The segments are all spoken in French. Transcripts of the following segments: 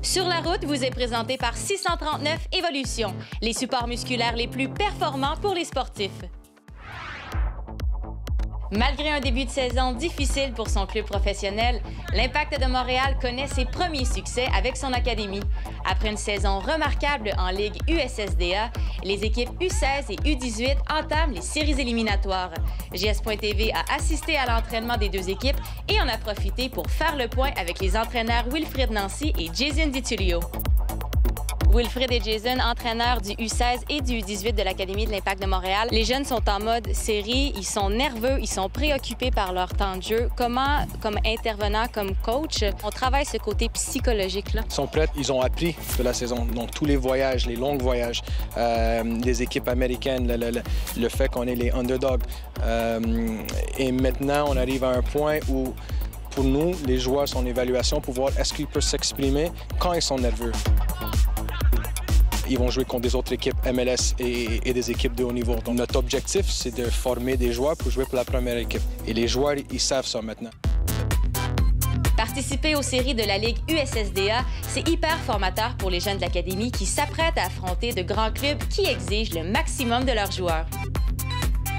Sur la route vous est présenté par 639 Evolution, les supports musculaires les plus performants pour les sportifs. Malgré un début de saison difficile pour son club professionnel, l'Impact de Montréal connaît ses premiers succès avec son académie. Après une saison remarquable en Ligue USSDA, les équipes U16 et U18 entament les séries éliminatoires. JS.TV a assisté à l'entraînement des deux équipes et en a profité pour faire le point avec les entraîneurs Wilfrid Nancy et Jason DiTullio. Wilfrid et Jason, entraîneurs du U16 et du U18 de l'Académie de l'Impact de Montréal. Les jeunes sont en mode série, ils sont nerveux, ils sont préoccupés par leur temps de jeu. Comment, comme intervenant, comme coach, on travaille ce côté psychologique-là? Ils sont prêts, ils ont appris de la saison. Donc, tous les voyages, les longs voyages, les équipes américaines, le fait qu'on est les underdogs. Et maintenant, on arrive à un point où, pour nous, les joueurs sont en évaluation pour voir est-ce qu'ils peuvent s'exprimer quand ils sont nerveux. Ils vont jouer contre des autres équipes MLS et des équipes de haut niveau. Donc, notre objectif, c'est de former des joueurs pour jouer pour la première équipe. Et les joueurs, ils savent ça maintenant. Participer aux séries de la Ligue USSDA, c'est hyper formateur pour les jeunes de l'Académie qui s'apprêtent à affronter de grands clubs qui exigent le maximum de leurs joueurs.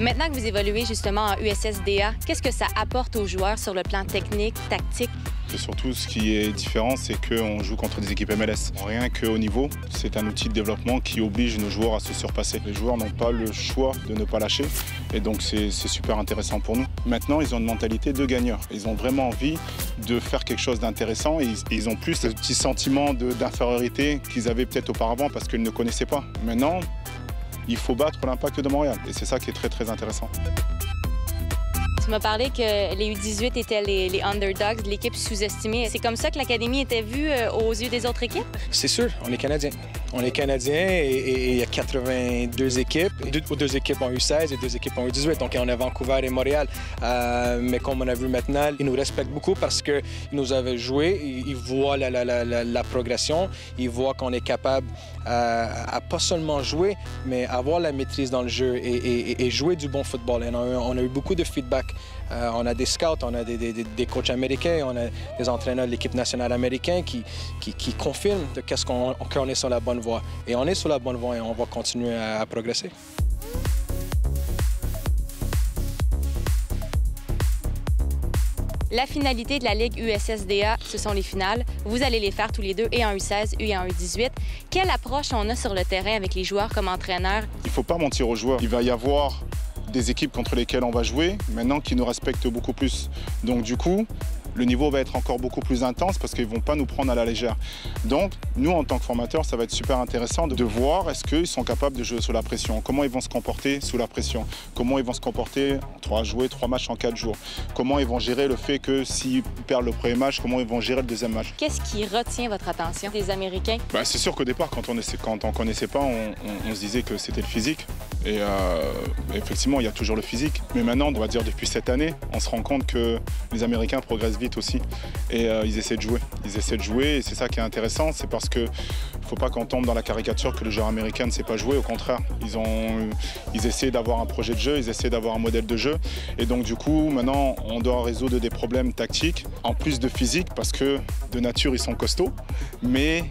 Maintenant que vous évoluez justement en USSDA, qu'est-ce que ça apporte aux joueurs sur le plan technique, tactique? Et surtout, ce qui est différent, c'est qu'on joue contre des équipes MLS. Rien qu'au niveau, c'est un outil de développement qui oblige nos joueurs à se surpasser. Les joueurs n'ont pas le choix de ne pas lâcher et donc c'est super intéressant pour nous. Maintenant, ils ont une mentalité de gagneur. Ils ont vraiment envie de faire quelque chose d'intéressant et ils ont plus ce petit sentiment d'infériorité qu'ils avaient peut-être auparavant parce qu'ils ne connaissaient pas. Maintenant, il faut battre l'Impact de Montréal et c'est ça qui est très très intéressant. Tu m'as parlé que les U18 étaient les underdogs, l'équipe sous-estimée. C'est comme ça que l'Académie était vue aux yeux des autres équipes? C'est sûr, on est Canadiens. On est Canadiens et il y a 82 équipes, deux équipes en U16 et 2 équipes en U18. Donc, on a Vancouver et Montréal. Mais comme on a vu maintenant, ils nous respectent beaucoup parce qu'ils nous avaient joué. Ils voient la progression. Ils voient qu'on est capable à pas seulement jouer, mais avoir la maîtrise dans le jeu et jouer du bon football. Et on a eu beaucoup de feedback. On a des scouts, on a des coachs américains, on a des entraîneurs de l'équipe nationale américaine qui confirment qu'on est sur la bonne voie. Et on est sur la bonne voie et on va continuer à progresser. La finalité de la Ligue USSDA, ce sont les finales. Vous allez les faire tous les deux, et en U16 et en U18. Quelle approche on a sur le terrain avec les joueurs comme entraîneurs? Il ne faut pas mentir aux joueurs. Il va y avoir des équipes contre lesquelles on va jouer, maintenant qui nous respectent beaucoup plus. Donc du coup, le niveau va être encore beaucoup plus intense parce qu'ils ne vont pas nous prendre à la légère. Donc, nous, en tant que formateurs, ça va être super intéressant de voir est-ce qu'ils sont capables de jouer sous la pression, comment ils vont se comporter sous la pression, comment ils vont se comporter à jouer 3 matchs en 4 jours, comment ils vont gérer le fait que s'ils perdent le premier match, comment ils vont gérer le deuxième match. Qu'est-ce qui retient votre attention des Américains? C'est sûr qu'au départ, quand on ne connaissait pas, on se disait que c'était le physique. Et effectivement, il y a toujours le physique. Mais maintenant, on va dire depuis cette année, on se rend compte que les Américains progressent vite aussi. Et ils essaient de jouer. Ils essaient de jouer et c'est ça qui est intéressant. C'est parce qu'il ne faut pas qu'on tombe dans la caricature que le joueur américain ne sait pas jouer. Au contraire, ils essaient d'avoir un projet de jeu, ils essaient d'avoir un modèle de jeu. Et donc du coup, maintenant, on doit résoudre des problèmes tactiques, en plus de physique, parce que de nature, ils sont costauds. Mais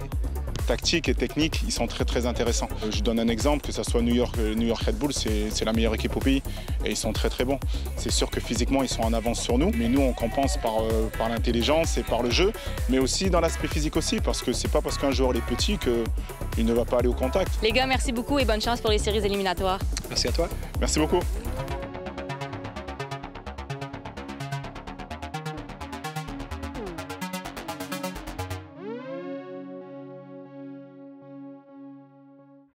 tactique et technique, ils sont très très intéressants. Je donne un exemple, que ce soit New York Red Bull, c'est la meilleure équipe au pays et ils sont très très bons. C'est sûr que physiquement ils sont en avance sur nous, mais nous on compense par l'intelligence et par le jeu, mais aussi dans l'aspect physique aussi, parce que c'est pas parce qu'un joueur est petit qu'il ne va pas aller au contact. Les gars, merci beaucoup et bonne chance pour les séries éliminatoires. Merci à toi. Merci beaucoup.